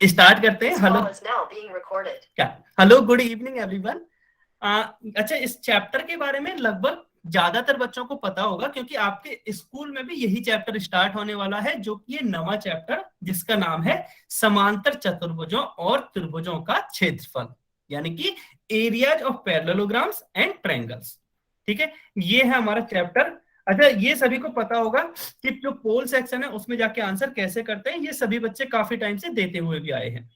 Start करते हैं। Hello क्या, हेलो गुड इवनिंग एवरीवन। अच्छा, इस चैप्टर के बारे में लगभग ज्यादातर बच्चों को पता होगा, क्योंकि आपके स्कूल में भी यही चैप्टर स्टार्ट होने वाला है, जो कि ये नवा चैप्टर जिसका नाम है समांतर चतुर्भुजों और त्रिभुजों का क्षेत्रफल, यानी कि areas of parallelograms and triangles. ठीक है, ये है हमारा चैप्टर। अच्छा, ये सभी को पता होगा कि जो पोल सेक्शन है उसमें जाके आंसर कैसे करते हैं, ये सभी बच्चे काफी टाइम से देते हुए भी आए हैं।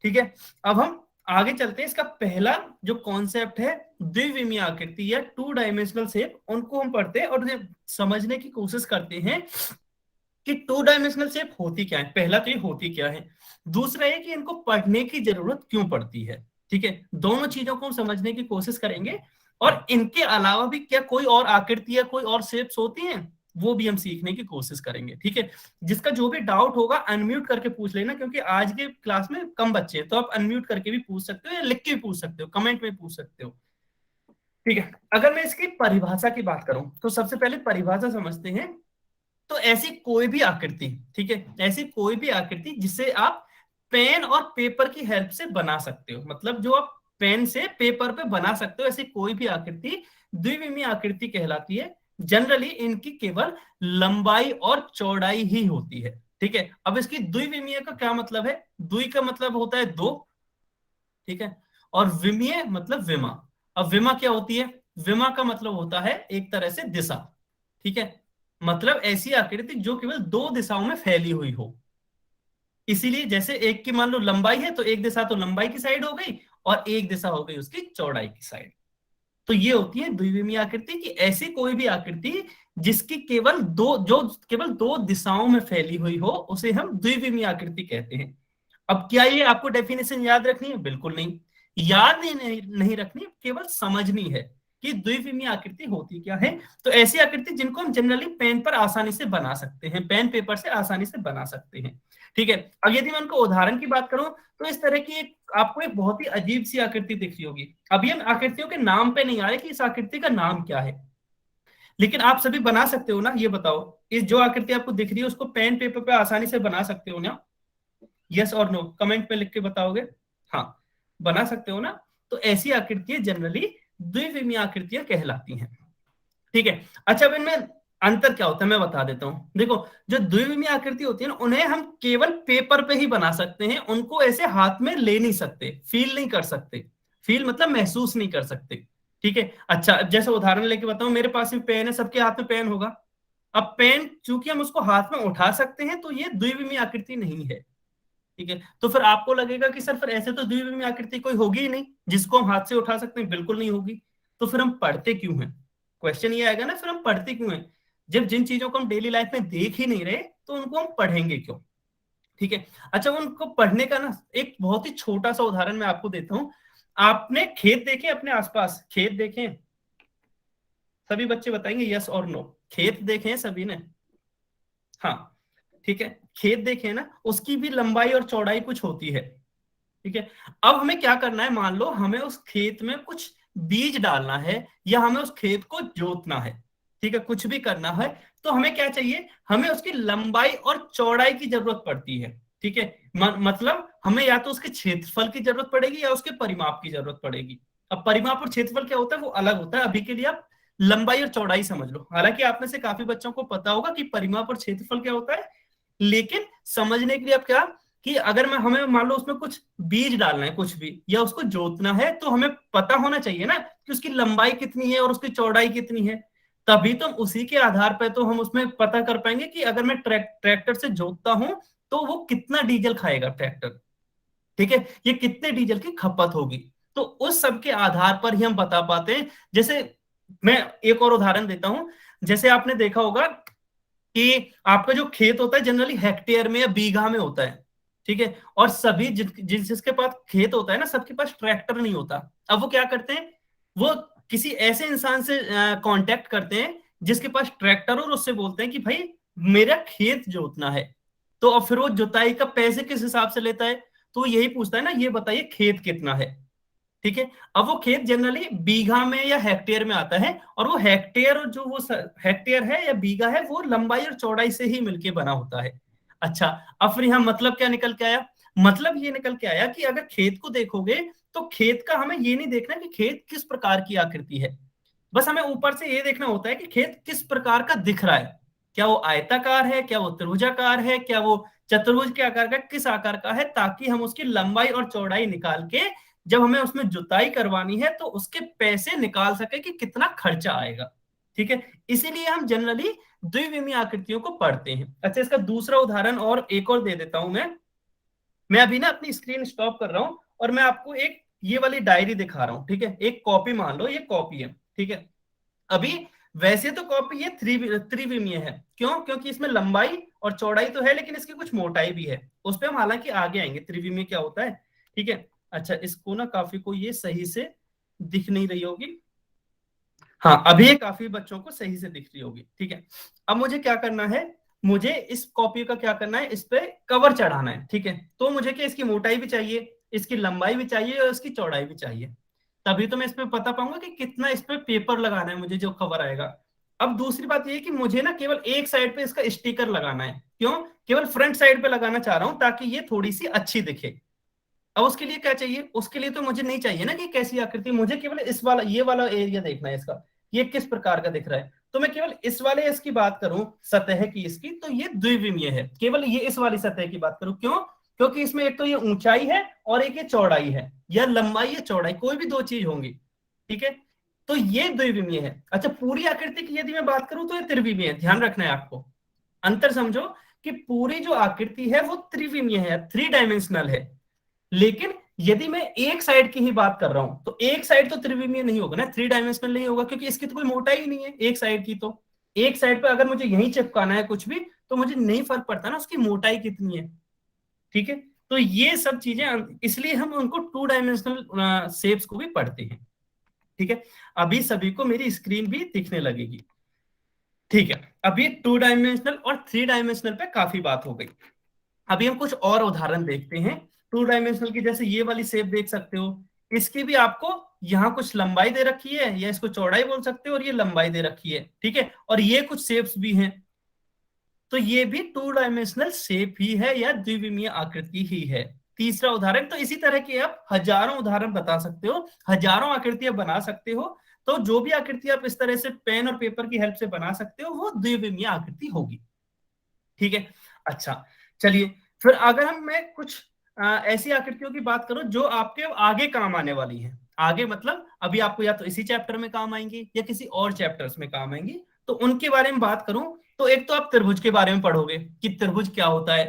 ठीक है, अब हम आगे चलते हैं। इसका पहला जो कॉन्सेप्ट है द्विविमीय आकृति या टू डायमेंशनल शेप, उनको हम पढ़ते हैं और समझने की कोशिश करते हैं कि टू डायमेंशनल शेप होती क्या है। पहला तो ये होती क्या है, दूसरा है कि इनको पढ़ने की जरूरत क्यों पड़ती है। ठीक है, दोनों चीजों को हम समझने की कोशिश करेंगे, और इनके अलावा भी क्या कोई और आकृति या कोई और शेप्स होती हैं, वो भी हम सीखने की कोशिश करेंगे। ठीक है, जिसका जो भी डाउट होगा अनम्यूट करके पूछ लेना, क्योंकि आज के क्लास में कम बच्चे हैं, तो आप अनम्यूट करके भी पूछ सकते हो या लिख के भी पूछ सकते हो, कमेंट में पूछ सकते हो। ठीक है, अगर मैं इसकी परिभाषा की बात करूं तो सबसे पहले परिभाषा समझते हैं। तो ऐसी कोई भी आकृति, ठीक है, ऐसी कोई भी आकृति जिसे आप पेन और पेपर की हेल्प से बना सकते हो, मतलब जो आप पेन से पेपर पे बना सकते हो, ऐसी कोई भी आकृति द्विविमीय आकृति कहलाती है। जनरली इनकी केवल लंबाई और चौड़ाई ही होती है। ठीक है, अब इसकी द्विविमीय का क्या मतलब है? द्वि का मतलब होता है दो, ठीक है, और विमीय मतलब विमा। अब विमा क्या होती है? विमा का मतलब होता है एक तरह से दिशा। ठीक है, मतलब ऐसी आकृति जो केवल दो दिशाओं में फैली हुई हो। इसीलिए जैसे एक की मान लो लंबाई है, तो एक दिशा तो लंबाई की साइड हो गई और एक दिशा हो गई उसकी चौड़ाई की साइड। तो ये होती है द्विविमीय आकृति, कि ऐसी कोई भी आकृति जिसकी केवल दो, जो केवल दो दिशाओं में फैली हुई हो, उसे हम द्विविमीय आकृति कहते हैं। अब क्या ये आपको डेफिनेशन याद रखनी है? बिल्कुल नहीं, याद नहीं रखनी, केवल समझनी है कि द्विविमीय आकृति होती क्या है। तो ऐसी आकृति जिनको हम जनरली पेन पर आसानी से बना सकते हैं, पेन पेपर से आसानी से बना सकते हैं। ठीक है, अब यदि मैं उनको उदाहरण की बात करूं तो इस तरह की आपको एक बहुत ही अजीब सी आकृति दिख रही होगी। अभी हम आकृतियों के नाम पे नहीं आ रहे कि इस आकृति का नाम क्या है, लेकिन आप सभी बना सकते हो ना। ये बताओ, इस जो आकृति आपको दिख रही है उसको पेन पेपर पे आसानी से बना सकते हो ना? यस और नो कमेंट पे लिख के बताओगे। हाँ, बना सकते हो ना। तो ऐसी आकृतियां जनरली द्विविमीय आकृतियां कहलाती हैं। ठीक है, अच्छा, अब इनमें अंतर क्या होता है मैं बता देता हूं। देखो, जो द्विविमीय आकृति होती है ना, उन्हें हम केवल पेपर पे ही बना सकते हैं, उनको ऐसे हाथ में ले नहीं सकते, फील नहीं कर सकते। फील मतलब महसूस नहीं कर सकते। ठीक है, अच्छा, जैसे उदाहरण लेके बताऊं, मेरे पास भी पेन है, सबके हाथ में पेन होगा। अब पेन चूंकि हम उसको हाथ में उठा सकते हैं, तो ये द्विविमीय आकृति नहीं है। ठीक है, तो फिर आपको लगेगा कि सर फिर ऐसे तो द्विविमीय आकृति कोई होगी ही नहीं जिसको हम हाथ से उठा सकते हैं। बिल्कुल नहीं होगी। तो फिर हम पढ़ते क्यों हैं? क्वेश्चन ये आएगा ना, फिर हम पढ़ते क्यों हैं? जब जिन चीजों को हम डेली लाइफ में देख ही नहीं रहे, तो उनको हम पढ़ेंगे क्यों? ठीक है, अच्छा, उनको पढ़ने का ना एक बहुत ही छोटा सा उदाहरण मैं आपको देता हूं। आपने खेत देखे अपने आसपास? खेत देखे? सभी बच्चे बताएंगे यस और नो। खेत देखे हैं सभी ने? हाँ, ठीक है, खेत देखे ना, उसकी भी लंबाई और चौड़ाई कुछ होती है। ठीक है, अब हमें क्या करना है, मान लो हमें उस खेत में कुछ बीज डालना है या हमें उस खेत को जोतना है। ठीक है, कुछ भी करना है, तो हमें क्या चाहिए? हमें उसकी लंबाई और चौड़ाई की जरूरत पड़ती है। ठीक है, मतलब हमें या तो उसके क्षेत्रफल की जरूरत पड़ेगी या उसके परिमाप की जरूरत पड़ेगी। अब परिमाप और क्षेत्रफल क्या होता है वो अलग होता है, अभी के लिए आप लंबाई और चौड़ाई समझ लो। हालांकि आप में से काफी बच्चों को पता होगा कि परिमाप और क्षेत्रफल क्या होता है, लेकिन समझने के लिए आप क्या, कि अगर मैं हमें मान लो उसमें कुछ बीज डालना है कुछ भी, या उसको जोतना है, तो हमें पता होना चाहिए ना कि उसकी लंबाई कितनी है और उसकी चौड़ाई कितनी है। तभी तो उसी के आधार पर तो हम उसमें पता कर पाएंगे कि अगर मैं ट्रैक्टर से जोतता हूं तो वो कितना डीजल खाएगा ट्रैक्टर। ठीक है, ये कितने डीजल की खपत होगी। तो उस सब के आधार पर ही हम बता पाते हैं। जैसे मैं एक और उदाहरण देता हूं। जैसे आपने देखा होगा कि आपका जो खेत होता है जनरली हेक्टेयर में या बीघा में होता है। ठीक है, और सभी जिसके पास खेत होता है ना, सबके पास ट्रैक्टर नहीं होता। अब वो क्या करते हैं, वो किसी ऐसे इंसान से कांटेक्ट करते हैं जिसके पास ट्रैक्टर हो, और उससे बोलते हैं कि भाई मेरा खेत जोतना है। तो अब फिर वो जुताई का पैसे किस हिसाब से लेता है? तो वो यही पूछता है ना, ये बताइए खेत कितना है। ठीक है, अब वो खेत जनरली बीघा में या हेक्टेयर में आता है, और वो हेक्टेयर जो वो हेक्टेयर है या बीघा है, वो लंबाई और चौड़ाई से ही मिलके बना होता है। अच्छा, अब फिर यहाँ मतलब क्या निकल के आया? मतलब ये निकल के आया कि अगर खेत को देखोगे तो खेत का हमें ये नहीं देखना कि खेत किस प्रकार की आकृति है, बस हमें ऊपर से ये देखना होता है कि खेत किस प्रकार का दिख रहा है। क्या वो आयताकार है, क्या वो त्रिभुजाकार है, क्या वो चतुर्भुज के आकार का, किस आकार का है, ताकि हम उसकी लंबाई और चौड़ाई निकाल के जब हमें उसमें जुताई करवानी है तो उसके पैसे निकाल सके कि कितना खर्चा आएगा। ठीक है, इसीलिए हम जनरली द्विविमीय आकृतियों को पढ़ते हैं। अच्छा, इसका दूसरा उदाहरण और एक और दे देता हूं मैं अभी ना अपनी स्क्रीन स्टॉप कर रहा हूं और मैं आपको एक ये वाली डायरी दिखा रहा हूं। ठीक है, एक कॉपी मान लो, ये कॉपी है। ठीक है, अभी वैसे तो कॉपी ये त्रिविमीय है, क्यों? क्योंकि इसमें लंबाई और चौड़ाई तो है लेकिन इसकी कुछ मोटाई भी है, उस पर हम हालांकि आगे आएंगे त्रिविमीय क्या होता है। ठीक है, अच्छा, इसको ना काफी को ये सही से दिख नहीं रही होगी। हाँ, अभी ये काफी बच्चों को सही से दिख रही होगी। ठीक है, अब मुझे क्या करना है, मुझे इस कॉपी का क्या करना है, इस पे कवर चढ़ाना है। ठीक है, तो मुझे क्या इसकी मोटाई भी चाहिए, इसकी लंबाई भी चाहिए और इसकी चौड़ाई भी चाहिए, तभी तो मैं इस पे बता पाऊंगा कि कितना इस पे पेपर लगाना है मुझे जो कवर आएगा। अब दूसरी बात ये कि मुझे ना केवल एक साइड पे इसका स्टिकर लगाना है। क्यों? केवल फ्रंट साइड पे लगाना चाह रहा हूं ताकि ये थोड़ी सी अच्छी दिखे। अब उसके लिए क्या चाहिए? उसके लिए तो मुझे नहीं चाहिए ना कि कैसी आकृति, मुझे केवल इस वाला ये वाला एरिया देखना है इसका, ये किस प्रकार का दिख रहा है। तो मैं केवल इस वाले इसकी बात करूं, सतह की इसकी, तो ये द्विविमीय है। केवल ये इस वाली सतह की बात करूं, क्यों? क्योंकि इसमें एक तो ये ऊंचाई है और एक ये चौड़ाई है, या लंबाई या चौड़ाई, कोई भी दो चीज होंगी। ठीक है, तो ये द्विविमीय है। अच्छा, पूरी आकृति की यदि मैं बात करूं तो ये त्रिविमीय है। ध्यान रखना है आपको, अंतर समझो कि पूरी जो आकृति है वो त्रिविमीय है, थ्री डायमेंशनल है। लेकिन यदि मैं एक साइड की ही बात कर रहा हूं तो एक साइड तो त्रिविमीय नहीं होगा ना, थ्री डायमेंशनल नहीं होगा, क्योंकि इसकी तो कोई मोटाई ही नहीं है एक साइड की। तो एक साइड पे अगर मुझे यही चिपकाना है कुछ भी तो मुझे नहीं फर्क पड़ता ना उसकी मोटाई कितनी है। ठीक है, तो ये सब चीजें, इसलिए हम उनको टू डायमेंशनल शेप्स को भी पढ़ते हैं। ठीक है, अभी सभी को मेरी स्क्रीन भी दिखने लगेगी। ठीक है, अभी टू डायमेंशनल और थ्री डायमेंशनल पे काफी बात हो गई। अभी हम कुछ और उदाहरण देखते हैं टू डायमेंशनल की। जैसे ये वाली शेप देख सकते हो, इसकी भी आपको यहाँ कुछ लंबाई दे रखी है, या इसको चौड़ाई बोल सकते हो, और ये लंबाई दे रखी है। ठीक है, और ये कुछ शेप्स भी हैं, तो ये भी टू डायमेंशनल शेप ही है या द्विविमीय आकृति ही है। तीसरा उदाहरण, तो इसी तरह के आप हजारों उदाहरण बता सकते हो, हजारों आकृतियां बना सकते हो। तो जो भी आकृति आप इस तरह से पेन और पेपर की हेल्प से बना सकते हो वो द्विविमीय आकृति होगी। ठीक है, अच्छा, चलिए फिर अगर मैं कुछ ऐसी आकृतियों की बात करूं जो आपके आगे काम आने वाली हैं, आगे मतलब अभी आपको या तो इसी चैप्टर में काम आएंगी या किसी और चैप्टर्स में काम आएंगी, तो उनके बारे में बात करूं तो एक तो आप त्रिभुज के बारे में पढ़ोगे कि त्रिभुज क्या होता है।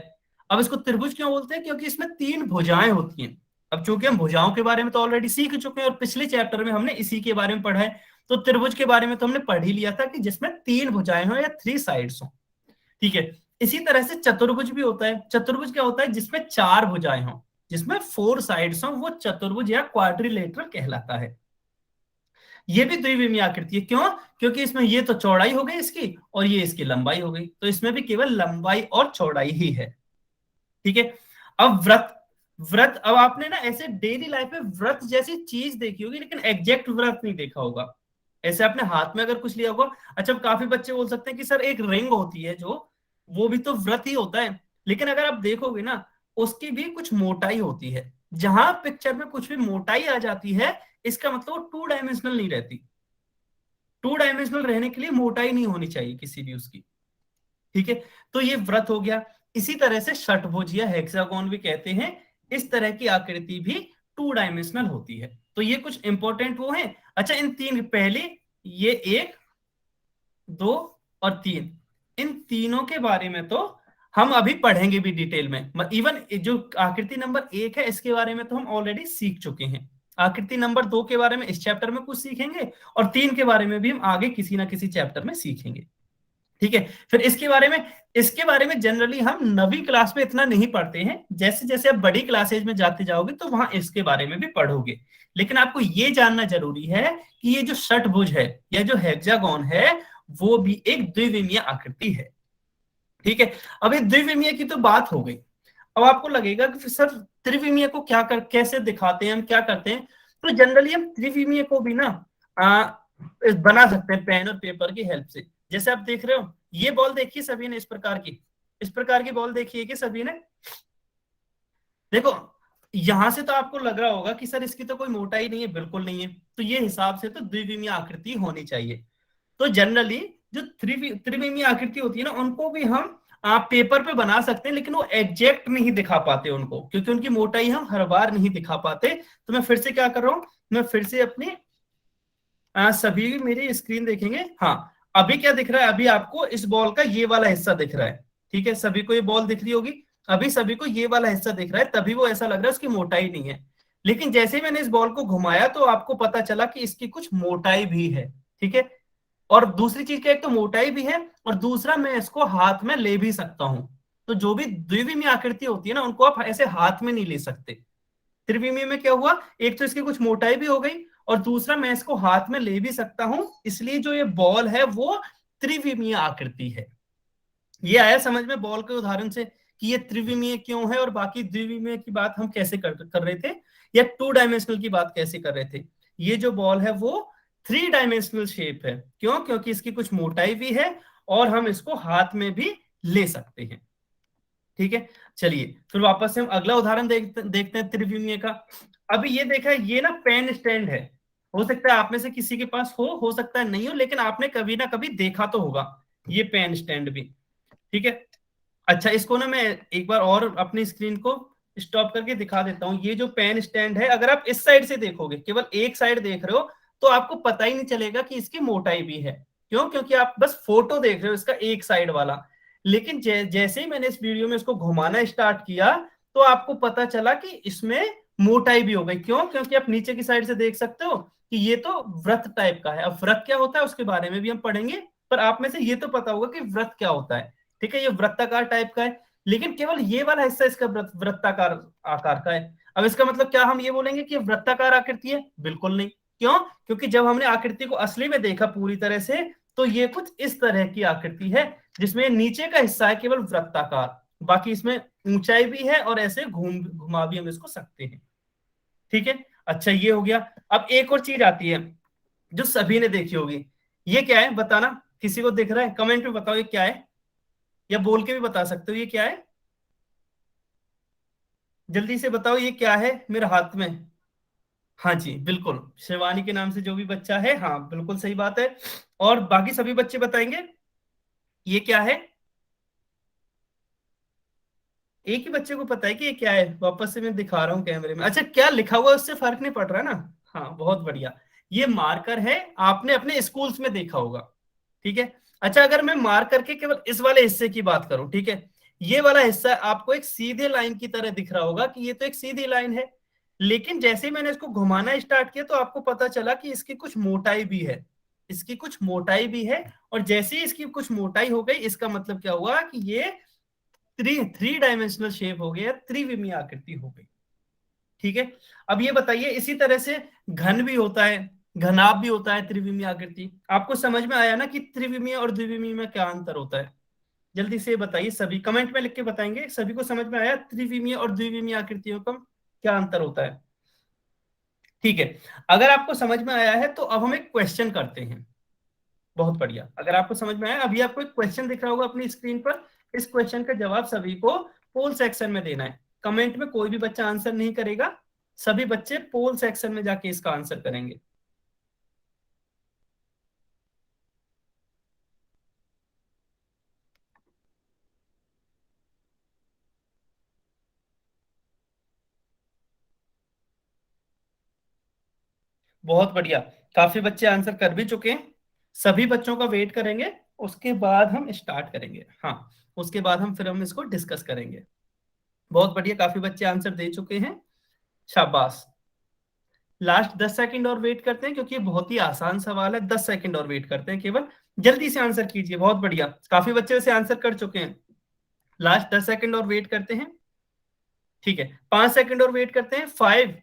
अब इसको त्रिभुज क्यों बोलते हैं? क्योंकि इसमें तीन भुजाएं होती हैं। अब चूंकि हम भुजाओं के बारे में तो ऑलरेडी सीख चुके हैं और पिछले चैप्टर में हमने इसी के बारे में पढ़ा है, तो त्रिभुज के बारे में तो हमने पढ़ ही लिया था कि जिसमें तीन भुजाएं हो या थ्री साइड्स हो। ठीक है, इसी तरह से चतुर्भुज भी होता है। चतुर्भुज क्या होता है? जिसमें चार भुजाएं हों, जिसमें फोर साइड्स हों, वो चतुर्भुज या क्वाड्रिलेटरल कहलाता है। ये भी द्विविमीय आकृति है। क्यों? क्योंकि इसमें ये तो चौड़ाई हो गई इसकी और ये इसकी लंबाई हो गई, तो इसमें भी केवल लंबाई और चौड़ाई ही है। ठीक है, अब व्रत, व्रत, अब आपने ना ऐसे डेली लाइफ में व्रत जैसी चीज देखी होगी लेकिन एग्जैक्ट व्रत नहीं देखा होगा। ऐसे आपने हाथ में अगर कुछ लिया होगा, अच्छा काफी बच्चे बोल सकते हैं कि सर एक रिंग होती है जो, वो भी तो व्रत ही होता है। लेकिन अगर आप देखोगे ना उसकी भी कुछ मोटाई होती है। जहां पिक्चर में कुछ भी मोटाई आ जाती है इसका मतलब वो टू डायमेंशनल नहीं रहती। टू डायमेंशनल रहने के लिए मोटाई नहीं होनी चाहिए किसी भी उसकी। ठीक है, तो ये व्रत हो गया। इसी तरह से षटभुज या हेक्सागोन भी कहते हैं, इस तरह की आकृति भी टू डायमेंशनल होती है। तो ये कुछ इंपॉर्टेंट वो है। अच्छा, इन तीन, पहले ये एक, दो और तीन, इन तीनों के बारे में तो हम अभी पढ़ेंगे भी डिटेल में। इवन जो आकृति नंबर एक है इसके बारे में तो हम ऑलरेडी सीख चुके हैं। आकृति नंबर दो के बारे में इस चैप्टर में कुछ सीखेंगे और तीन के बारे में भी हम आगे किसी ना किसी चैप्टर में सीखेंगे। ठीक है, फिर इसके बारे में जनरली हम नवीं क्लास में इतना नहीं पढ़ते हैं। जैसे जैसे आप बड़ी क्लासेज में जाते जाओगे तो वहां इसके बारे में भी पढ़ोगे। लेकिन आपको ये जानना जरूरी है कि ये जो षटभुज है या जो हेक्सागोन है वो भी एक द्विविमीय आकृति है। ठीक है, अब ये द्विविमीय की तो बात हो गई। अब आपको लगेगा कि सर त्रिविमीय को कैसे दिखाते हैं, हम क्या करते हैं? तो जनरली हम त्रिविमीय को भी ना बना सकते हैं पेन और पेपर की हेल्प से। जैसे आप देख रहे हो ये बॉल देखिए सभी ने इस प्रकार की, इस प्रकार की बॉल देखी है कि सभी ने? देखो यहां से तो आपको लग रहा होगा कि सर इसकी तो कोई मोटाई नहीं है, बिल्कुल नहीं है, तो ये हिसाब से तो द्विविमीय आकृति होनी चाहिए। तो जनरली जो त्रिविमीय आकृति होती है ना, उनको भी हम आप पेपर पे बना सकते हैं, लेकिन वो एग्जैक्ट नहीं दिखा पाते उनको, क्योंकि उनकी मोटाई हम हर बार नहीं दिखा पाते। तो मैं फिर से क्या कर रहा हूं, मैं फिर से अपनी सभी मेरी स्क्रीन देखेंगे। हाँ, अभी क्या दिख रहा है, अभी आपको इस बॉल का ये वाला हिस्सा दिख रहा है, ठीक है, सभी को ये बॉल दिख रही होगी, अभी सभी को ये वाला हिस्सा दिख रहा है, तभी वो ऐसा लग रहा है उसकी मोटाई नहीं है। लेकिन जैसे ही मैंने इस बॉल को घुमाया तो आपको पता चला कि इसकी कुछ मोटाई भी है, ठीक है। और दूसरी चीज क्या, एक तो मोटाई भी है और दूसरा मैं इसको हाथ में ले भी सकता हूं। तो जो भी द्विविमीय आकृति होती है ना, उनको आप ऐसे हाथ में नहीं ले सकते। त्रिविमीय में क्या हुआ, एक तो इसकी कुछ मोटाई भी हो गई और दूसरा मैं इसको हाथ में ले भी सकता हूं, इसलिए जो ये बॉल है वो त्रिविमीय आकृति है। ये आया समझ में बॉल के उदाहरण से कि ये त्रिविमीय क्यों है, और बाकी द्विविमीय की बात हम कैसे कर रहे थे, या टू डायमेंशनल की बात कैसे कर रहे थे। ये जो बॉल है वो थ्री डायमेंशनल शेप है, क्यों, क्योंकि इसकी कुछ मोटाई भी है और हम इसको हाथ में भी ले सकते हैं, ठीक है। चलिए फिर वापस से हम अगला उदाहरण देखते हैं त्रिविमीय का। अभी ये देखा है, ये ना पेन स्टैंड है, हो सकता है आप में से किसी के पास हो सकता है नहीं हो, लेकिन आपने कभी ना कभी देखा तो होगा ये पेन स्टैंड भी, ठीक है। अच्छा, इसको ना मैं एक बार और अपनी स्क्रीन को स्टॉप करके दिखा देता हूं। ये जो पेन स्टैंड है, अगर आप इस साइड से देखोगे, केवल एक साइड देख रहे हो, तो आपको पता ही नहीं चलेगा कि इसकी मोटाई भी है, क्यों, क्योंकि आप बस फोटो देख रहे हो इसका एक साइड वाला। लेकिन जैसे ही मैंने इस वीडियो में इसको घुमाना स्टार्ट किया, तो आपको पता चला कि इसमें मोटाई भी हो गई, क्यों, क्योंकि आप नीचे की साइड से देख सकते हो कि ये तो व्रत टाइप का है। अब व्रत क्या होता है उसके बारे में भी हम पढ़ेंगे, पर आप में से ये तो पता होगा कि व्रत क्या होता है, ठीक है। ये वृत्ताकार टाइप का है, लेकिन केवल ये वाला हिस्सा इसका वृत्ताकार आकार का है। अब इसका मतलब क्या हम ये बोलेंगे कि वृत्ताकार आकृति है? बिल्कुल नहीं। क्यों? क्योंकि जब हमने आकृति को असली में देखा पूरी तरह से, तो ये कुछ इस तरह की आकृति है, जिसमें नीचे का हिस्सा है केवल वृत्ताकार, बाकी इसमें ऊंचाई भी है और ऐसे घुमा भी हम इसको सकते हैं, ठीक है। अच्छा, ये हो गया। अब एक और चीज आती है जो सभी ने देखी होगी। ये क्या है बताना, किसी को दिख रहा है? कमेंट में बताओ ये क्या है, या बोल के भी बता सकते हो ये क्या है। जल्दी से बताओ ये क्या है मेरे हाथ में। हाँ जी बिल्कुल, शिवानी के नाम से जो भी बच्चा है, हाँ बिल्कुल सही बात है। और बाकी सभी बच्चे बताएंगे ये क्या है। एक ही बच्चे को पता है कि ये क्या है, वापस से मैं दिखा रहा हूँ कैमरे में। अच्छा, क्या लिखा हुआ है उससे फर्क नहीं पड़ रहा ना? हाँ बहुत बढ़िया, ये मार्कर है, आपने अपने स्कूल्स में देखा होगा, ठीक है। अच्छा, अगर मैं मार्कर के केवल इस वाले हिस्से की बात करूं, ठीक है, ये वाला हिस्सा आपको एक सीधे लाइन की तरह दिख रहा होगा कि ये तो एक सीधी लाइन है, लेकिन जैसे ही मैंने इसको घुमाना स्टार्ट किया तो आपको पता चला कि इसकी कुछ मोटाई भी है, इसकी कुछ मोटाई भी है। और जैसे ही इसकी कुछ मोटाई हो गई, इसका मतलब क्या हुआ कि ये थ्री थ्री डायमेंशनल शेप हो गया, त्रिविमीय आकृति हो गई, ठीक है। अब ये बताइए, इसी तरह से घन भी होता है, घनाभ भी होता है त्रिविमीय आकृति। आपको समझ में आया ना कि त्रिविमीय और द्विविमीय में क्या अंतर होता है? जल्दी से बताइए, सभी कमेंट में लिख के बताएंगे, सभी को समझ में आया त्रिविमीय और द्विविमीय आकृतियों का क्या अंतर होता है? ठीक है, अगर आपको समझ में आया है तो अब हम एक क्वेश्चन करते हैं। बहुत बढ़िया, अगर आपको समझ में आया, अभी आपको एक क्वेश्चन दिख रहा होगा अपनी स्क्रीन पर। इस क्वेश्चन का जवाब सभी को पोल सेक्शन में देना है। कमेंट में कोई भी बच्चा आंसर नहीं करेगा, सभी बच्चे पोल सेक्शन में जाके इसका आंसर करेंगे। बहुत बढ़िया, काफी बच्चे आंसर कर भी चुके हैं। सभी बच्चों का वेट करेंगे, उसके बाद हम स्टार्ट करेंगे। हाँ, उसके बाद हम इसको डिस्कस करेंगे। बहुत बढ़िया, काफी बच्चे आंसर दे चुके हैं, शाबाश। लास्ट 10 सेकंड और वेट करते हैं, क्योंकि ये बहुत ही आसान सवाल है। 10 सेकंड और वेट करते हैं केवल, जल्दी से आंसर कीजिए। बहुत बढ़िया, काफी बच्चे वैसे आंसर कर चुके हैं। लास्ट 10 सेकंड और वेट करते हैं, ठीक है। 5 सेकंड और वेट करते हैं। 5,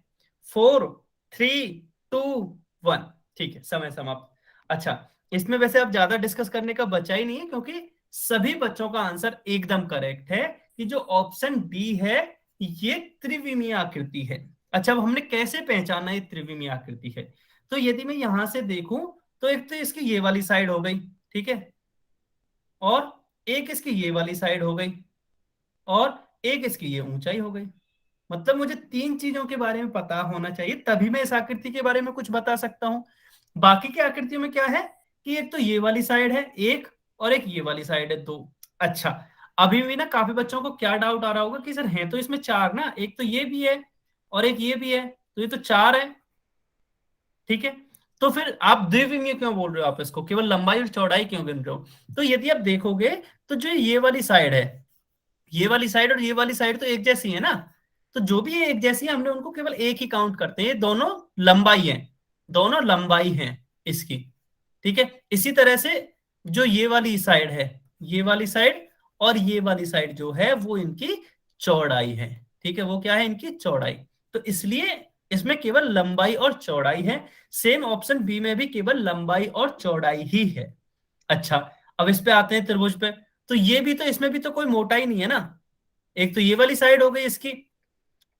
4, 3, 2, 1, ठीक है, समय समाप्त। अच्छा, इसमें वैसे अब ज्यादा डिस्कस करने का बचा ही नहीं है, क्योंकि सभी बच्चों का आंसर एकदम करेक्ट है कि जो ऑप्शन डी है ये त्रिविमीय आकृति है। अच्छा, अब हमने कैसे पहचाना ये त्रिविमीय आकृति है? तो यदि मैं यहां से देखूं, तो एक तो इसकी ये वाली साइड हो गई, ठीक है, और एक इसकी ये वाली साइड हो गई और एक इसकी ये ऊंचाई हो गई। मतलब मुझे तीन चीजों के बारे में पता होना चाहिए, तभी मैं इस आकृति के बारे में कुछ बता सकता हूं। बाकी की आकृतियों में क्या है कि एक तो ये वाली साइड है एक, और एक ये वाली साइड है दो। अच्छा, अभी भी ना काफी बच्चों को क्या डाउट आ रहा होगा कि सर है तो इसमें चार ना, एक तो ये भी है और एक ये भी है, तो ये तो चार है। ठीक है, तो फिर आप द्विविमीय क्यों बोल रहे हो, आप इसको केवल लंबाई और चौड़ाई क्यों गिन रहे हो? तो यदि आप देखोगे तो जो ये वाली साइड है, ये वाली साइड और ये वाली साइड तो एक जैसी है ना, तो जो भी है एक जैसी है, हमने उनको केवल एक ही काउंट करते हैं, दोनों लंबाई है, दोनों लंबाई है इसकी। ठीक है, इसी तरह से जो ये वाली साइड है, ये वाली साइड और ये वाली साइड जो है वो इनकी चौड़ाई है। ठीक है, वो क्या है, इनकी चौड़ाई। तो इसलिए इसमें केवल लंबाई और चौड़ाई है। सेम ऑप्शन बी में भी केवल लंबाई और चौड़ाई ही है। अच्छा, अब इस पे आते हैं त्रिभुज पे। तो ये भी तो, इसमें भी तो कोई मोटाई नहीं है ना, एक तो ये वाली साइड हो गई इसकी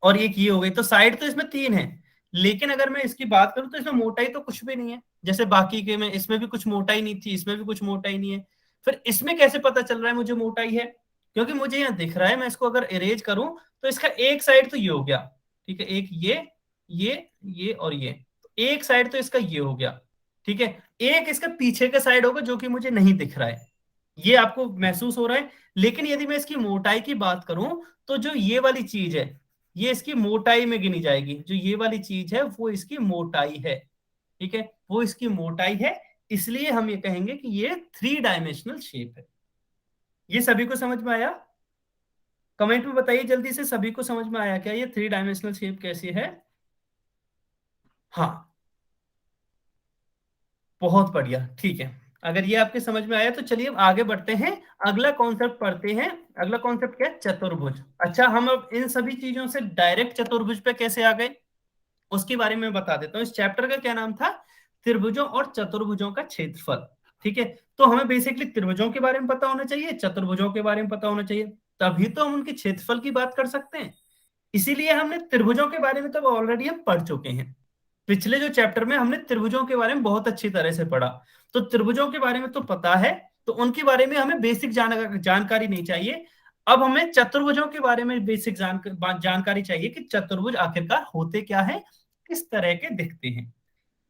और एक ये हो गई, तो साइड तो इसमें तीन है। लेकिन अगर मैं इसकी बात करूं तो इसमें मोटाई तो कुछ भी नहीं है, जैसे बाकी के में इसमें भी कुछ मोटाई नहीं थी, इसमें भी कुछ मोटाई नहीं है। फिर इसमें कैसे पता चल रहा है मुझे मोटाई है? क्योंकि मुझे यहाँ दिख रहा है, मैं इसको अगर इरेज करूं तो इसका एक साइड तो ये हो गया। ठीक है, एक ये और ये, तो एक साइड तो इसका ये हो गया। ठीक है, एक इसका पीछे का साइड होगा जो कि मुझे नहीं दिख रहा है, ये आपको महसूस हो रहा है। लेकिन यदि मैं इसकी मोटाई की बात करूं तो जो ये वाली चीज है ये इसकी मोटाई में गिनी जाएगी, जो ये वाली चीज है वो इसकी मोटाई है। ठीक है, वो इसकी मोटाई है, इसलिए हम ये कहेंगे कि ये थ्री डायमेंशनल शेप है। ये सभी को समझ में आया? कमेंट में बताइए जल्दी से, सभी को समझ में आया क्या ये थ्री डायमेंशनल शेप कैसी है? हाँ, बहुत बढ़िया। ठीक है, अगर ये आपके समझ में आया तो चलिए अब आगे बढ़ते हैं, अगला कॉन्सेप्ट पढ़ते हैं। अगला कॉन्सेप्ट क्या है? चतुर्भुज। अच्छा, हम अब इन सभी चीजों से डायरेक्ट चतुर्भुज पे कैसे आ गए उसके बारे में बता देता हूँ। इस चैप्टर का क्या नाम था? त्रिभुजों और चतुर्भुजों का क्षेत्रफल। ठीक है, तो हमें बेसिकली त्रिभुजों के बारे में पता होना चाहिए, चतुर्भुजों के बारे में पता होना चाहिए, तभी तो हम उनके क्षेत्रफल की बात कर सकते हैं। इसीलिए हमने त्रिभुजों के बारे में तो ऑलरेडी हम पढ़ चुके हैं। पिछले जो चैप्टर में हमने त्रिभुजों के बारे में बहुत अच्छी तरह से पढ़ा, तो त्रिभुजों के बारे में तो पता है, तो उनके बारे में हमें बेसिक जानकारी नहीं चाहिए। अब हमें चतुर्भुजों के बारे में बेसिक जानकारी चाहिए कि चतुर्भुज आखिरकार होते क्या है, किस तरह के दिखते हैं।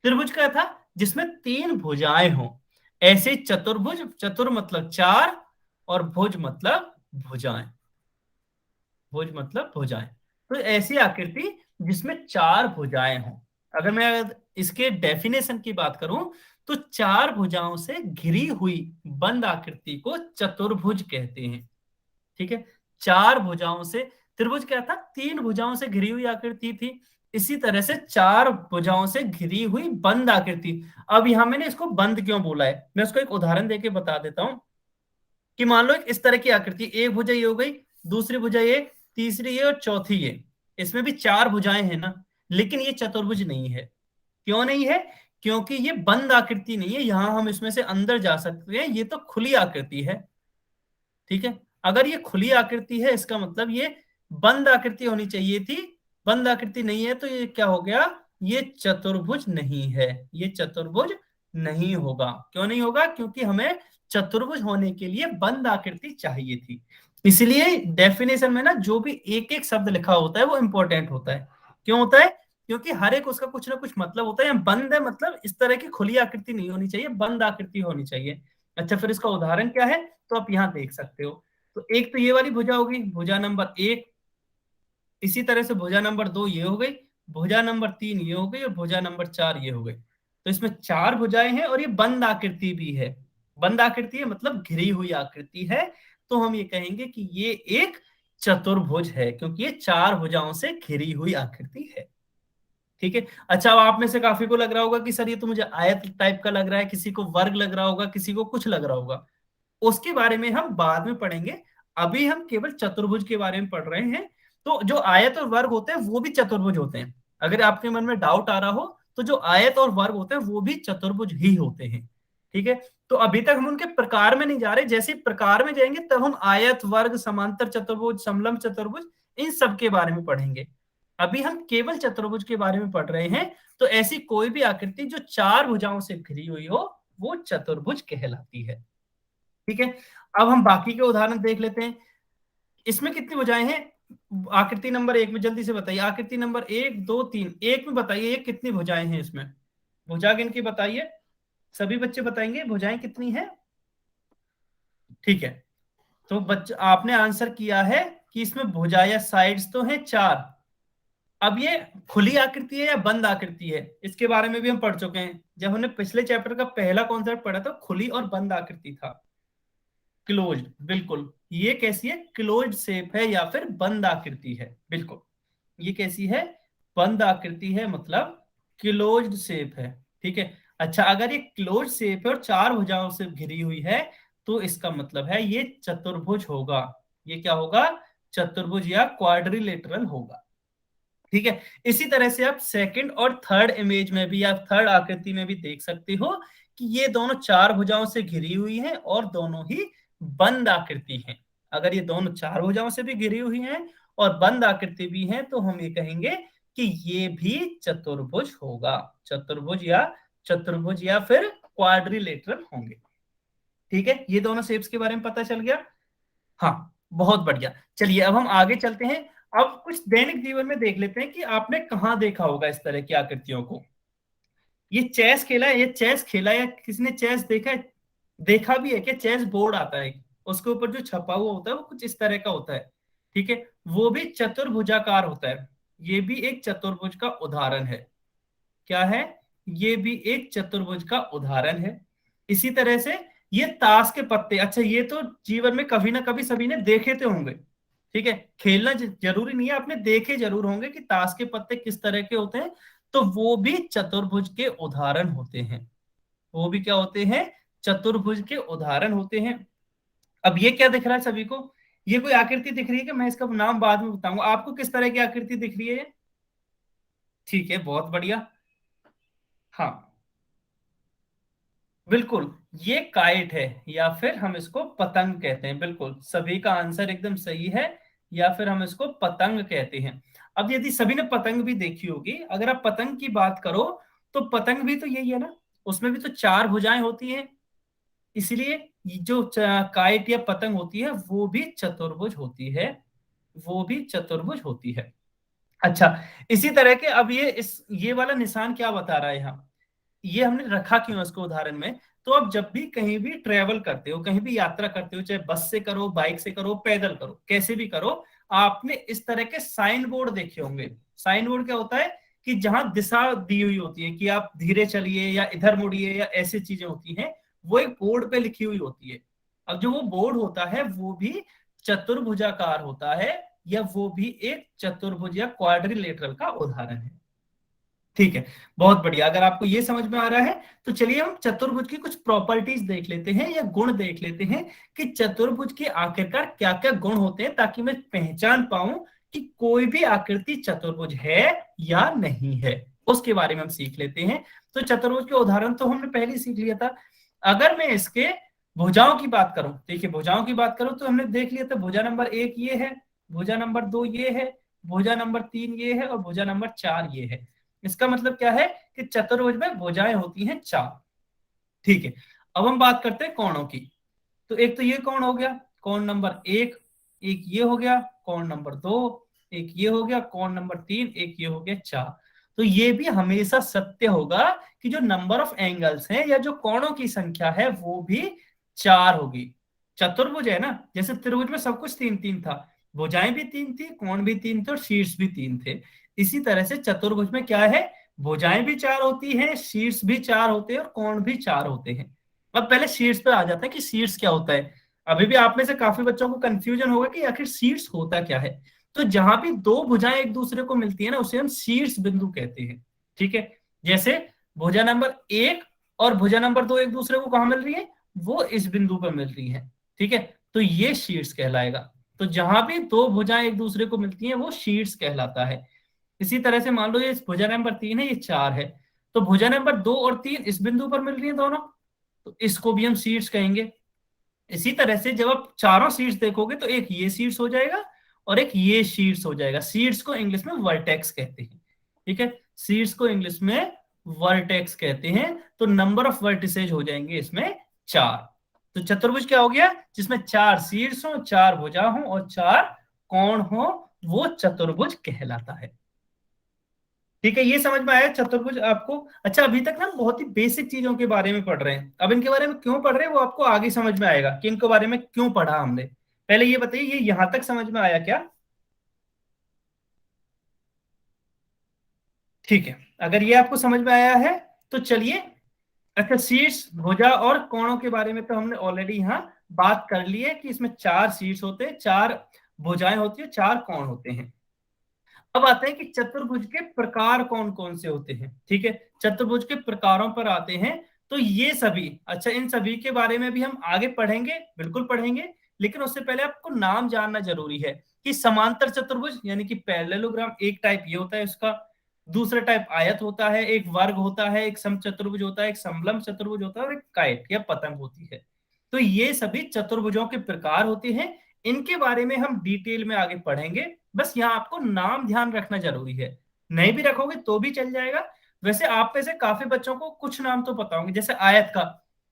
त्रिभुज क्या था? जिसमें तीन भुजाएं हों, ऐसे चतुर्भुज। चतुर मतलब चार और भुज मतलब भुजाएं, भुज मतलब भुजाएं। तो ऐसी आकृति जिसमें चार भुजाएं हों। अगर मैं इसके डेफिनेशन की बात करूं तो चार भुजाओं से घिरी हुई बंद आकृति को चतुर्भुज कहते हैं। ठीक है, चार भुजाओं से, त्रिभुज क्या था? तीन भुजाओं से घिरी हुई आकृति थी, इसी तरह से चार भुजाओं से घिरी हुई बंद आकृति। अब यहां मैंने इसको बंद क्यों बोला है, मैं उसको एक उदाहरण देके बता देता हूं। कि मान लो एक इस तरह की आकृति, एक भुजा ये हो गई, दूसरी भुजा ये, तीसरी ये और चौथी ये, इसमें भी चार भुजाएं हैं ना, लेकिन ये चतुर्भुज नहीं है। क्यों नहीं है? क्योंकि ये बंद आकृति नहीं है, यहां हम इसमें से अंदर जा सकते हैं, ये तो खुली आकृति है। ठीक है, अगर ये खुली आकृति है इसका मतलब ये बंद आकृति होनी चाहिए थी, बंद आकृति नहीं है, तो ये क्या हो गया? ये चतुर्भुज नहीं है, ये चतुर्भुज नहीं होगा। क्यों नहीं होगा? क्योंकि हमें चतुर्भुज होने के लिए बंद आकृति चाहिए थी। इसलिए डेफिनेशन में ना जो भी एक एक शब्द लिखा होता है वो इंपॉर्टेंट होता है। क्यों होता है? क्योंकि हर एक उसका कुछ ना कुछ मतलब होता है। बंद है मतलब इस तरह की खुली आकृति नहीं होनी चाहिए, बंद आकृति होनी चाहिए। अच्छा, फिर इसका उदाहरण क्या है तो आप यहाँ देख सकते हो। तो एक तो ये वाली भुजा होगी, भुजा नंबर एक, इसी तरह से भुजा नंबर दो ये हो गई, भुजा नंबर तीन ये हो गई और भुजा नंबर चार ये हो गई। तो इसमें चार भुजाएं हैं और ये बंद आकृति भी है। बंद आकृति है मतलब घिरी हुई आकृति है, तो हम ये कहेंगे कि ये एक चतुर्भुज है, क्योंकि ये चार भुजाओं से घिरी हुई आकृति है। ठीक है, अच्छा, अब आप में से काफी को लग रहा होगा कि सर ये तो मुझे आयत टाइप का लग रहा है, किसी को वर्ग लग रहा होगा, किसी को कुछ लग रहा होगा, उसके बारे में हम बाद में पढ़ेंगे। अभी हम केवल चतुर्भुज के बारे में पढ़ रहे हैं। तो जो आयत और वर्ग होते हैं वो भी चतुर्भुज होते हैं। अगर आपके मन में डाउट आ रहा हो तो जो आयत और वर्ग होते हैं वो भी चतुर्भुज ही होते हैं। ठीक है, तो अभी तक हम उनके प्रकार में नहीं जा रहे, जैसे प्रकार में जाएंगे तब हम आयत, वर्ग, समांतर चतुर्भुज, समलंब चतुर्भुज, इन सब के बारे में पढ़ेंगे। अभी हम केवल चतुर्भुज के बारे में पढ़ रहे हैं। तो ऐसी कोई भी आकृति जो चार भुजाओं से घिरी हुई हो वो चतुर्भुज कहलाती है। ठीक है, अब हम बाकी के उदाहरण देख लेते हैं। इसमें कितनी भुजाएं हैं? आकृति नंबर 1 में जल्दी से बताइए, आकृति नंबर 1 2 3, एक में बताइए ये कितनी भुजाएं हैं, इसमें भुजा गिन के बताइए। सभी बच्चे बताएंगे भुजाएं कितनी हैं। ठीक है, तो बच्चे आपने आंसर किया है कि इसमें भुजा या साइड्स तो हैं 4। अब ये खुली आकृति है या बंद आकृति है, इसके बारे में भी हम पढ़ चुके हैं। जब हमने पिछले चैप्टर का पहला कॉन्सेप्ट पढ़ा था, खुली और बंद आकृति था, क्लोज्ड। बिल्कुल, ये कैसी है? क्लोज्ड शेप है या फिर बंद आकृति है। बिल्कुल, ये कैसी है? बंद आकृति है, मतलब क्लोज्ड शेप है। ठीक है। अच्छा, अगर ये क्लोज शेप है और 4 भुजाओं से घिरी हुई है, तो इसका मतलब है ये चतुर्भुज होगा। ये क्या होगा? चतुर्भुज या क्वाड्रिलेटरल होगा। ठीक है। इसी तरह से आप सेकंड और थर्ड इमेज में भी या थर्ड आकृति में भी देख सकते हो कि ये दोनों 4 भुजाओं से घिरी हुई हैं और दोनों ही बंद आकृति हैं। अगर ये दोनों 4 भुजाओं से भी घिरी हुई हैं और बंद आकृति भी हैं, तो हम ये कहेंगे कि ये भी चतुर्भुज होगा। चतुर्भुज या फिर क्वाड्रिलेटरल होंगे। ठीक है, ये दोनों शेप्स के बारे में पता चल गया। हाँ, बहुत बढ़िया। चलिए अब हम आगे चलते हैं। अब कुछ दैनिक जीवन में देख लेते हैं कि आपने कहाँ देखा होगा इस तरह की आकृतियों को। ये चेस खेला है, ये चेस खेला है, किसने चेस देखा है? देखा भी है क्या? चेस बोर्ड आता है, उसके ऊपर जो छपा हुआ होता है वो कुछ इस तरह का होता है। ठीक है, वो भी चतुर्भुजाकार होता है। ये भी एक चतुर्भुज का उदाहरण है। क्या है? ये भी एक चतुर्भुज का उदाहरण है। इसी तरह से ये ताश के पत्ते, अच्छा ये तो जीवन में कभी ना कभी सभी ने देखे तो होंगे। ठीक है, खेलना जरूरी नहीं है, आपने देखे जरूर होंगे कि ताश के पत्ते किस तरह के होते हैं। तो वो भी चतुर्भुज के उदाहरण होते हैं। वो भी क्या होते हैं? चतुर्भुज के उदाहरण होते हैं। अब ये क्या दिख रहा है सभी को? ये कोई आकृति दिख रही है कि मैं इसका नाम बाद में बताऊंगा। आपको किस तरह की आकृति दिख रही है? ठीक है, बहुत बढ़िया। हाँ, बिल्कुल, ये काइट है या फिर हम इसको पतंग कहते हैं। बिल्कुल, सभी का आंसर एकदम सही है, या फिर हम इसको पतंग कहते हैं। अब यदि सभी ने पतंग भी देखी होगी, अगर आप पतंग की बात करो तो पतंग भी तो यही है ना, उसमें भी तो 4 भुजाएं होती हैं। इसलिए ये जो काइट या पतंग होती है वो भी चतुर्भुज होती है। वो भी चतुर्भुज होती है। अच्छा, इसी तरह के अब ये वाला निशान क्या बता रहा है यहाँ? ये हमने रखा क्यों इसको उदाहरण में? तो अब जब भी कहीं भी ट्रेवल करते हो, कहीं भी यात्रा करते हो, चाहे बस से करो, बाइक से करो, पैदल करो, कैसे भी करो, आपने इस तरह के साइन बोर्ड देखे होंगे। साइन बोर्ड क्या होता है? कि जहां दिशा दी हुई होती है कि आप धीरे चलिए या इधर मुड़िए या ऐसी चीजें होती हैं, वो एक बोर्ड पे लिखी हुई होती है। अब जो वो बोर्ड होता है वो भी चतुर्भुजाकार होता है, या वो भी एक चतुर्भुज या क्वाड्रिलेटरल का उदाहरण है। ठीक है, बहुत बढ़िया। अगर आपको ये समझ में आ रहा है तो चलिए हम चतुर्भुज की कुछ प्रॉपर्टीज देख लेते हैं या गुण देख लेते हैं कि चतुर्भुज के आखिरकार क्या क्या गुण होते हैं, ताकि मैं पहचान पाऊं कि कोई भी आकृति चतुर्भुज है या नहीं है। उसके बारे में हम सीख लेते हैं। तो चतुर्भुज के उदाहरण तो हमने पहले ही सीख लिया था। अगर मैं इसके भुजाओं की बात करूं, देखिए भुजाओं की बात करूं तो हमने देख लिया था, भुजा नंबर 1 ये है, भुजा नंबर 2 ये है, भुजा नंबर 3 ये है और भुजा नंबर 4 ये है। इसका मतलब क्या है कि चतुर्भुज में भुजाएं होती हैं 4। ठीक है, अब हम बात करते हैं कोणों की। तो एक तो ये कोण हो गया, कोण नंबर 1, एक ये हो गया कोण नंबर 2, एक ये हो गया कोण नंबर 3, एक ये हो गया 4। तो ये भी हमेशा सत्य होगा कि जो नंबर ऑफ एंगल्स हैं या जो कोणों की संख्या है वो भी 4 होगी। चतुर्भुज है ना, जैसे त्रिभुज में सब कुछ 3-3 था, भुजाएं भी 3 थी, कोण भी 3 थे और शीर्ष भी 3 थे। इसी तरह से चतुर्भुज में क्या है? भुजाएं भी 4 होती हैं, शीर्ष भी 4 होते हैं और कोण भी 4 होते हैं। अब पहले शीर्ष पे आ जाते हैं कि शीर्ष क्या होता है। अभी भी आप में से काफी बच्चों को कंफ्यूजन होगा कि आखिर शीर्ष होता क्या है। तो जहां भी 2 भुजाएं एक दूसरे को मिलती है ना, उसे हम शीर्ष बिंदु कहते हैं। ठीक है, जैसे भुजा नंबर 1 और भुजा नंबर 2 एक दूसरे को कहां मिल रही है? वो इस बिंदु पर मिल रही है। ठीक है, तो ये शीर्ष कहलाएगा। तो जहां भी 2 भुजाएं एक दूसरे को मिलती हैं वो शीर्ष कहलाता है। इसी तरह से मान लो ये भुजा नंबर 3 है, ये 4 है, तो भुजा नंबर 2 और 3 इस बिंदु पर मिल रही है दोनों, तो इसको भी हम शीर्ष कहेंगे। इसी तरह से जब आप चारों शीर्ष देखोगे तो एक ये शीर्ष हो जाएगा और एक ये शीर्ष हो जाएगा। शीर्ष को इंग्लिश में वर्टेक्स कहते हैं। ठीक है, शीर्ष को इंग्लिश में वर्टेक्स कहते हैं। तो नंबर ऑफ वर्टिसेज हो जाएंगे इसमें 4। तो चतुर्भुज क्या हो गया? जिसमें 4 शीर्ष हो, 4 भुजा हो और 4 कोण हो, वो चतुर्भुज कहलाता है। ठीक है, ये समझ में आया चतुर्भुज आपको? अच्छा, अभी तक ना बहुत ही बेसिक चीजों के बारे में पढ़ रहे हैं। अब इनके बारे में क्यों पढ़ रहे हैं वो आपको आगे समझ में आएगा कि इनके बारे में क्यों पढ़ा हमने। पहले ये बताइए, ये यहां तक समझ में आया क्या? ठीक है, अगर ये आपको समझ में आया है तो चलिए। अच्छा, शीर्ष भुजा और कोणों के बारे में तो हमने ऑलरेडी यहाँ बात कर ली है कि इसमें 4 शीर्ष होते हैं, 4 भुजाएं होती है, 4 कोण होते हैं। अब आते हैं कि चतुर्भुज के प्रकार कौन कौन से होते हैं। ठीक है, चतुर्भुज के प्रकारों पर आते हैं। तो ये सभी, अच्छा, इन सभी के बारे में भी हम आगे पढ़ेंगे, बिल्कुल पढ़ेंगे। लेकिन उससे पहले आपको नाम जानना जरूरी है कि समांतर चतुर्भुज यानी कि पैरेललोग्राम, एक टाइप ये होता है उसका। दूसरा टाइप आयत होता है, एक वर्ग होता है, एक समचतुर्भुज होता है, एक समलंब चतुर्भुज होता है और एक काइट या पतंग होती है। तो ये सभी चतुर्भुजों के प्रकार होते हैं। इनके बारे में हम डिटेल में आगे पढ़ेंगे। बस यहाँ आपको नाम ध्यान रखना जरूरी है, नहीं भी रखोगे तो भी चल जाएगा। वैसे आप में से काफी बच्चों को कुछ नाम तो पता होंगे, जैसे आयत का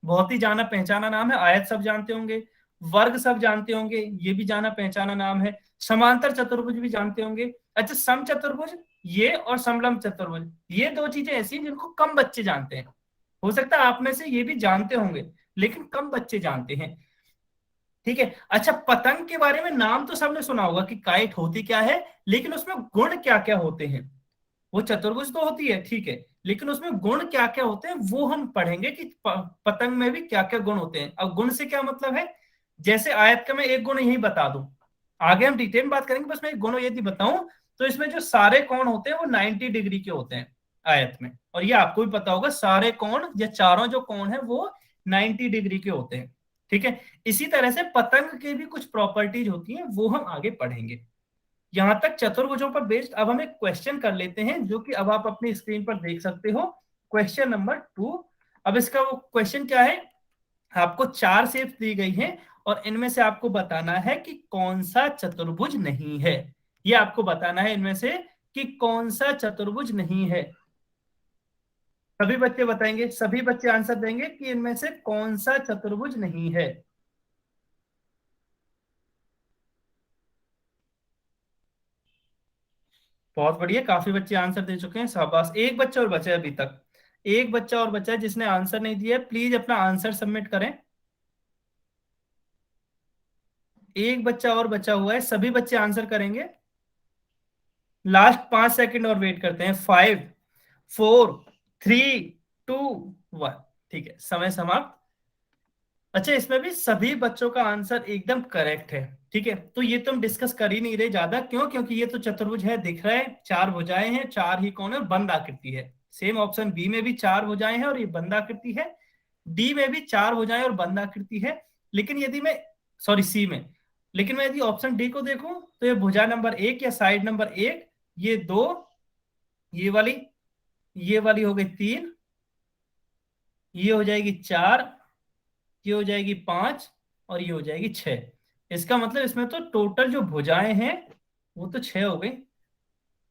बहुत ही जाना पहचाना नाम है, आयत सब जानते होंगे। वर्ग सब जानते होंगे, ये भी जाना पहचाना नाम है। समांतर चतुर्भुज भी जानते होंगे। अच्छा, सम चतुर्भुज ये और समलंब चतुर्भुज, ये दो चीजें ऐसी हैं जिनको कम बच्चे जानते हैं। हो सकता है आप में से ये भी जानते होंगे, लेकिन कम बच्चे जानते हैं। ठीक है, अच्छा, पतंग के बारे में नाम तो सबने सुना होगा कि काइट होती क्या है, लेकिन उसमें गुण क्या क्या होते हैं। वो चतुर्भुज तो होती है, ठीक है, लेकिन उसमें गुण क्या क्या होते हैं वो हम पढ़ेंगे कि पतंग में भी क्या क्या गुण होते हैं। अब गुण से क्या मतलब है, जैसे आयत का मैं एक गुण यही बता दूं, आगे हम डिटेल में बात करेंगे, बस मैं एक गुण यदि बताऊं तो इसमें जो सारे कोण होते हैं वो 90 डिग्री के होते हैं आयत में। और ये आपको भी पता होगा, सारे कोण या चारों जो कोण है वो 90 डिग्री के होते हैं। ठीक है, इसी तरह से पतंग की भी कुछ प्रॉपर्टीज होती हैं, वो हम आगे पढ़ेंगे। यहां तक चतुर्भुजों पर बेस्ड अब हम एक क्वेश्चन कर लेते हैं, जो कि अब आप अपनी स्क्रीन पर देख सकते हो। Question number 2। अब इसका वो क्वेश्चन क्या है, आपको 4 शेप्स दी गई हैं और इनमें से आपको बताना है कि कौन सा चतुर्भुज नहीं है। ये आपको बताना है इनमें से कि कौन सा चतुर्भुज नहीं है। सभी बच्चे बताएंगे, सभी बच्चे आंसर देंगे कि इनमें से कौन सा चतुर्भुज नहीं है। बहुत बढ़िया, काफी बच्चे आंसर दे चुके हैं, शाबाश। एक बच्चा और बचा है अभी तक, एक बच्चा और बचा है जिसने आंसर नहीं दिया है। प्लीज अपना आंसर सबमिट करें। एक बच्चा और बचा हुआ है, सभी बच्चे आंसर करेंगे। लास्ट 5 सेकंड और वेट करते हैं। 5, 4, 3, 2, 1। ठीक है, समय समाप्त। अच्छा, इसमें भी सभी बच्चों का आंसर एकदम करेक्ट है। ठीक है, तो ये तुम डिस्कस कर ही नहीं रहे ज्यादा, क्यों? क्योंकि ये तो चतुर्भुज है, दिख रहा है, 4 भुजाएं हैं, 4 ही कोण है और बंद आकृति है। सेम ऑप्शन बी में भी 4 भुजाएं हैं और ये बंद आकृति है। डी में भी 4 भुजाएं और बंद आकृति है। लेकिन यदि मैं, सॉरी, सी में, लेकिन मैं यदि ऑप्शन डी को देखूं तो ये भुजा नंबर 1 या साइड नंबर 1, ये 2, ये वाली हो गई 3, ये हो जाएगी 4, ये हो जाएगी 5 और ये हो जाएगी 6। इसका मतलब इसमें तो टोटल जो भुजाएं हैं वो तो 6 हो गई।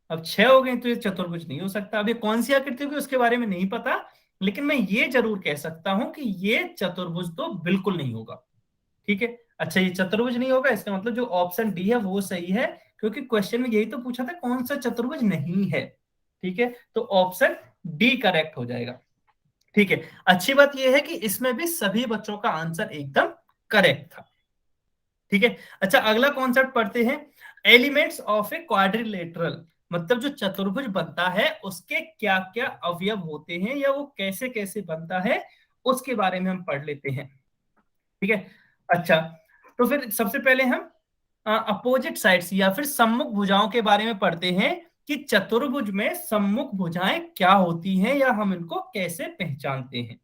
अब 6 हो गई तो ये चतुर्भुज नहीं हो सकता। अब ये कौन सी आकृति होगी उसके बारे में नहीं पता, लेकिन मैं ये जरूर कह सकता हूं कि ये चतुर्भुज तो बिल्कुल नहीं होगा। ठीक है, अच्छा, ये चतुर्भुज नहीं होगा, इसका मतलब जो ऑप्शन डी है वो सही है, क्योंकि क्वेश्चन में यही तो पूछा था कौन सा चतुर्भुज नहीं है। ठीक है, तो ऑप्शन डी करेक्ट हो जाएगा। ठीक है, अच्छी बात यह है कि इसमें भी सभी बच्चों का आंसर एकदम करेक्ट था। ठीक है, अच्छा, अगला कॉन्सेप्ट पढ़ते हैं। एलिमेंट्स ऑफ ए क्वाड्रिलेटरल, मतलब जो चतुर्भुज बनता है उसके क्या क्या अवयव होते हैं या वो कैसे कैसे बनता है, उसके बारे में हम पढ़ लेते हैं। ठीक है, अच्छा, तो फिर सबसे पहले हम अपोजिट साइड्स या फिर सम्मुख भुजाओं के बारे में पढ़ते हैं कि चतुर्भुज में सम्मुख भुजाएं क्या होती हैं या हम इनको कैसे पहचानते हैं।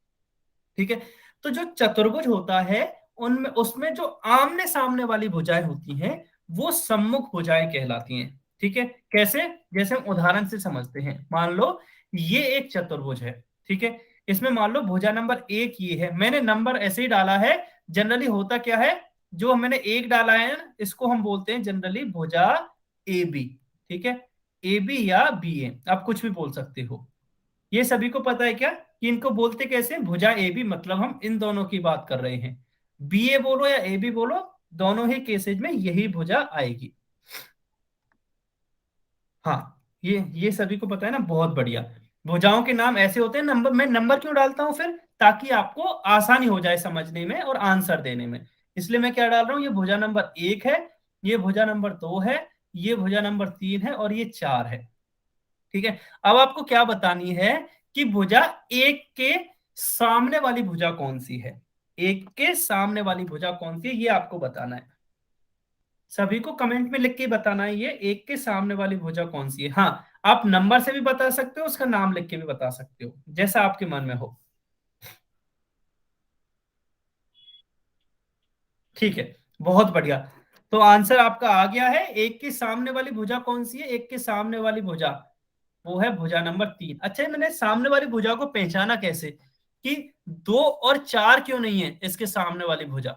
ठीक है, तो जो चतुर्भुज होता है उनमें, उसमें जो आमने सामने वाली भुजाएं होती हैं वो सम्मुख भुजाएं कहलाती हैं। ठीक है, कैसे? जैसे हम उदाहरण से समझते हैं, मान लो ये एक चतुर्भुज है। ठीक है, इसमें मान लो भुजा नंबर 1 ये है, मैंने नंबर ऐसे ही डाला है। जनरली होता क्या है, जो मैंने 1 डाला है ना, इसको हम बोलते हैं जनरली भुजा ए बी। ठीक है, ए बी या बी ए, आप कुछ भी बोल सकते हो। ये सभी को पता है क्या कि इनको बोलते कैसे हैं? भुजा ए बी, मतलब हम इन दोनों की बात कर रहे हैं। बी ए बोलो या ए बी बोलो, दोनों ही केसेज में यही भुजा आएगी। हाँ, ये सभी को पता है ना, बहुत बढ़िया। भुजाओं के नाम ऐसे होते हैं। नंबर, मैं नंबर क्यों डालता हूं फिर, ताकि आपको आसानी हो जाए समझने में और आंसर देने में। इसलिए मैं क्या डाल रहा हूं, ये भुजा नंबर 1 है, ये भुजा नंबर 2 है, ये भुजा नंबर 3 है और ये 4 है। ठीक है। अब आपको क्या बतानी है कि भुजा एक के सामने वाली भुजा कौन सी है। एक के सामने वाली भुजा कौन सी है, ये आपको बताना है। सभी को कमेंट में लिख के बताना है, ये एक के सामने वाली भुजा कौन सी है। हाँ, आप नंबर से भी बता सकते हो, उसका नाम लिख के भी बता सकते हो, जैसा आपके मन में हो। ठीक है, बहुत बढ़िया। तो आंसर आपका आ गया है। एक के सामने वाली भुजा कौन सी है, एक के सामने वाली भुजा वो है भुजा नंबर 3। अच्छा, मैंने सामने वाली भुजा को पहचाना कैसे, कि 2 और 4 क्यों नहीं है इसके सामने वाली भुजा,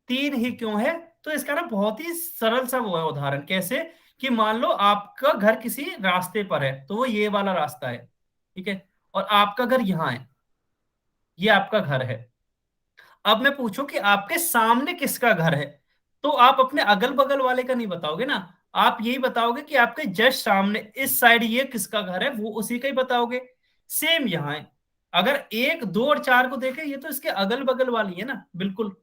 3 ही क्यों है। तो इसका ना बहुत ही सरल सा वो है उदाहरण। कैसे, कि मान लो आपका घर किसी रास्ते पर है, तो वो ये वाला रास्ता है, ठीक है, और आपका घर यहाँ है, ये आपका घर है। अब मैं पूछूं कि आपके सामने किसका घर है, तो आप अपने अगल बगल वाले का नहीं बताओगे ना, आप यही बताओगे कि आपके जस्ट सामने इस साइड ये किसका घर है, वो उसी का ही बताओगे। सेम यहाँ है। अगर 1, 2 और 4 को देखें, ये तो इसके अगल बगल वाली है ना, बिल्कुल।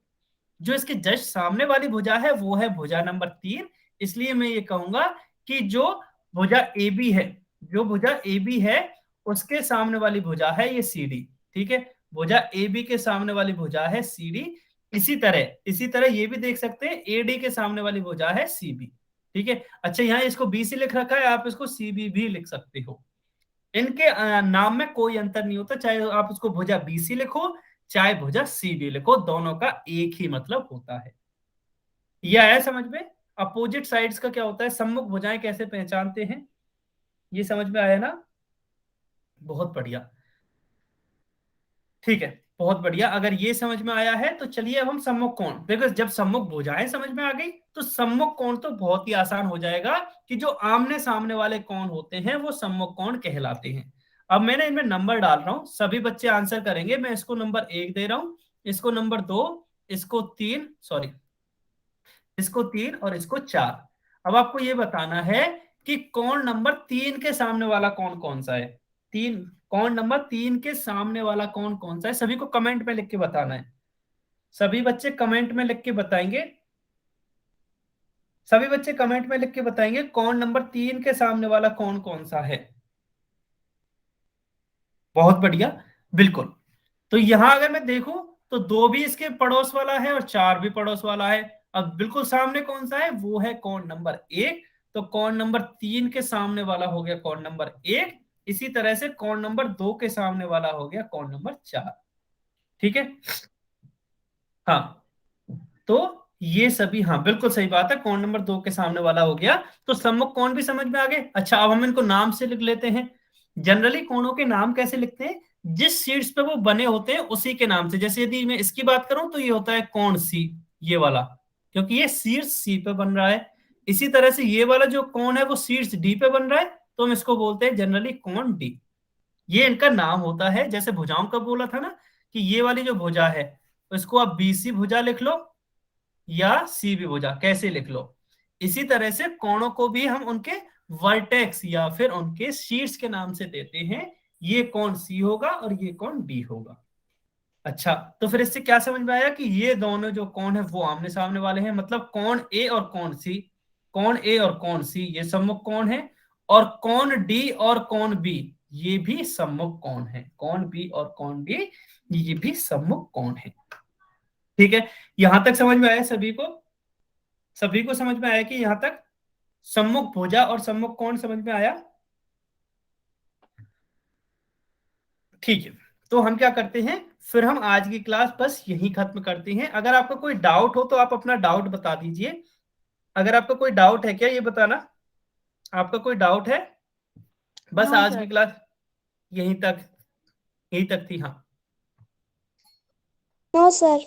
जो इसके जस्ट सामने वाली भुजा है वो है भुजा नंबर 3। इसलिए मैं ये कहूंगा कि जो भुजा ए बी है, जो भुजा ए बी है उसके सामने वाली भुजा है ये सी डी। ठीक है, भुजा ए बी के सामने वाली भुजा है सी डी। इसी तरह ये भी देख सकते हैं, ए डी के सामने वाली भुजा है सी बी। ठीक है। अच्छा, यहाँ इसको बी सी लिख रखा है, आप इसको सी बी भी लिख सकते हो। इनके नाम में कोई अंतर नहीं होता, चाहे आप उसको भुजा बीसी लिखो चाहे भुजा सीडी लिखो, दोनों का एक ही मतलब होता है। ये आया समझ में। अपोजिट साइड्स का क्या होता है, सम्मुख भुजाएं कैसे पहचानते हैं, ये समझ में आया ना। बहुत बढ़िया। ठीक है, बहुत बढ़िया। अगर ये समझ में आया है तो चलिए अब हम सम्मुख कोण देखो। जब सम्मुख भुजाएं समझ में आ गई तो सम्मुख कोण तो बहुत ही आसान हो जाएगा, कि जो आमने सामने वाले कोण होते हैं वो सम्मुख कोण कहलाते हैं। अब मैंने इनमें नंबर डाल रहा हूं, सभी बच्चे आंसर करेंगे। मैं इसको नंबर 1 दे रहा हूं, इसको नंबर 2, इसको 3, सॉरी, इसको 3 और इसको 4। अब आपको ये बताना है कि कौन नंबर 3 के सामने वाला कौन कौन सा है। तीन, कौन नंबर 3 के सामने वाला कौन कौन सा है, सभी को कमेंट में लिख के बताना है। सभी बच्चे कमेंट में लिख के बताएंगे, सभी बच्चे कमेंट में लिख के बताएंगे कौन नंबर 3 के सामने वाला कौन कौन सा है। बहुत बढ़िया, बिल्कुल। तो यहां अगर मैं देखूं तो 2 भी इसके पड़ोस वाला है और 4 भी पड़ोस वाला है। अब बिल्कुल सामने कौन सा है, वो है कौन नंबर 1। तो कौन नंबर 3 के सामने वाला हो गया कौन नंबर 1। इसी तरह से कौन नंबर 2 के सामने वाला हो गया कौन नंबर 4। ठीक है। हाँ, तो ये सभी, हाँ बिल्कुल सही बात है, कौन नंबर 2 के सामने वाला हो गया। तो सम्मुख कौन भी समझ में आ गए। अच्छा, अब हम इनको नाम से लिख लेते हैं। जनरली कोणों के नाम कैसे लिखते हैं, जिस शीट्स पे वो बने होते हैं उसी के नाम से। जैसे यदि मैं इसकी बात करूं तो ये होता है कौन सी, ये वाला, क्योंकि ये शीर्ष सी पे बन रहा है। इसी तरह से ये वाला जो कौन है वो शीर्ष डी पे बन रहा है, तो हम इसको बोलते हैं जनरली कौन डी। ये इनका नाम होता है। जैसे भुजाओं का बोला था ना, कि ये वाली जो भुजा है, तो इसको आप बीसी भुजा लिख लो या सी भी भुजा कैसे लिख लो। इसी तरह से कोणों को भी हम उनके वर्टेक्स या फिर उनके शीर्ष के नाम से देते हैं। ये कौन सी होगा और ये कौन डी होगा। अच्छा, तो फिर इससे क्या समझ में आया कि ये दोनों जो कौन है वो आमने सामने वाले हैं, मतलब कौन ए और कौन सी, कौन ए और कौन सी ये सम्मुख कौन है, और कौन डी और कौन बी ये भी सम्मुख कौन है। कौन बी और कौन डी ये भी सम्मुख कौन है। ठीक है, यहां तक समझ में आया सभी को। सभी को समझ में आया कि यहां तक सम्मुख भुजा और सम्मुख कोण समझ में आया। ठीक है, तो हम क्या करते हैं, फिर हम आज की क्लास बस यही खत्म करते हैं। अगर आपका कोई डाउट हो तो आप अपना डाउट बता दीजिए। अगर आपका कोई डाउट है क्या, ये बताना। आपका कोई डाउट है। बस नो आज की सर। क्लास यहीं तक, यहीं तक थी। हाँ, नो सर।